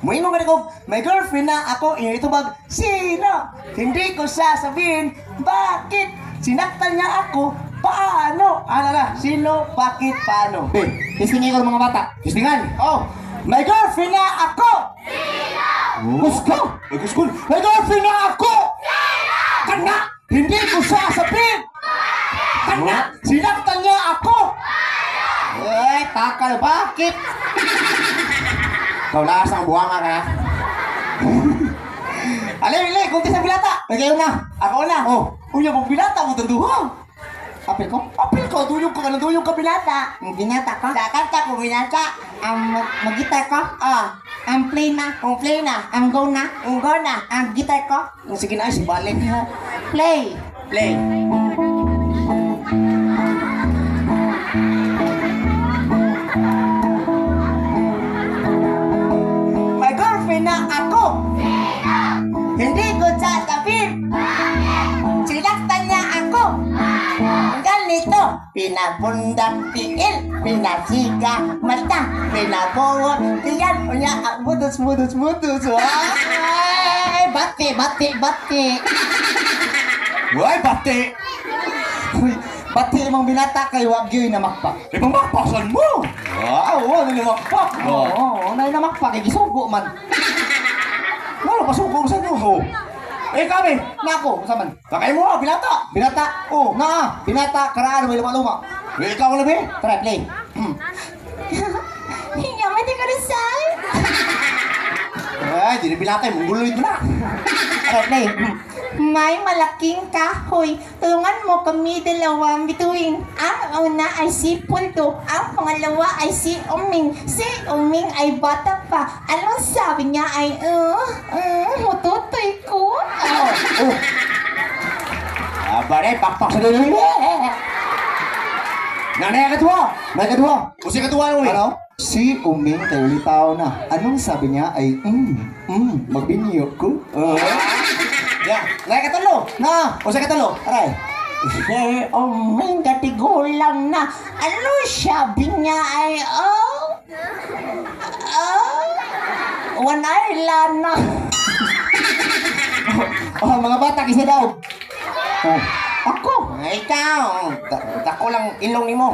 Muingon ka ko, may girlfriend na ako, ito bag, sino? Hindi ko sasabihin, bakit? Sinaktan niya ako, paano? Ano na, sino, bakit, paano? Kistingin ko ng mga bata. Kistingan, oh, may girlfriend na ako! Gusto! May gusto! May girlfriend na ako! Kana! Hindi ko sasabihin! Kana! Sinaktan niya ako! Eh, takal, bakit? Ikaw lasang buwanga ka. Ali, kunti sa bilata. Pagayon na. Ako na. Oh, kuya mong bilata mo tanduha. Apil ko? Apil ko, tuyong ka na tuyong ka bilata. Binata ka? Sa kanta ko bilata. Mag-gitar ka? Ang play na? Ang play na. Ang go na? Ang go na. Ang gitar ka? Sige na, si balik. Play. Play. May girlfriend na ako. Hindi ko sasabihin. Sinaktan niya ako. Ganito. Pinabundak tiil. Pinasiga mata. Pinabuhot tiyan. Unya, budos. Ay, bati. Uy, bati. Uy, bati imong binata kay wagyoy na makpak. Ibang makpasan mo. Wow, ano yung makpak? Oo, unay na makpak. Kay gisugo man. Wala, pasukong sa inyo. Oh. Eh kami, nako, saman. Sakay mo, binata. Binata? Oh. Na, binata. Karaan may luma-luma. Eh, ikaw labi. Try, play. Yaman di ka rin saan? Ay, di na binatay, mungguloy ito na. Try, play. May malaking kahoy. Tulungan mo kami dalawa bituin. Ang una ay si Punto. Ang pangalawa ay si Uming. Si Uming ay bata pa. Alam sabi niya ay, mututoy ko. Oh. Aba, pakpak sa dulo. Nanay ka tuwa. May kadua. Usi ka tuwa ulit. Ano? Si Uming kay ulitaw na. Anong sabi niya ay, magbinyo ko. Ya, nanay ka talo. Na, Usi ka talo. aray. Si Uming katigulang na. Ano sabi niya ay, wanay lana. Oh, mga bata, kisa daw. Oh, Ako. Ikaw. Dako lang ilong ni mo.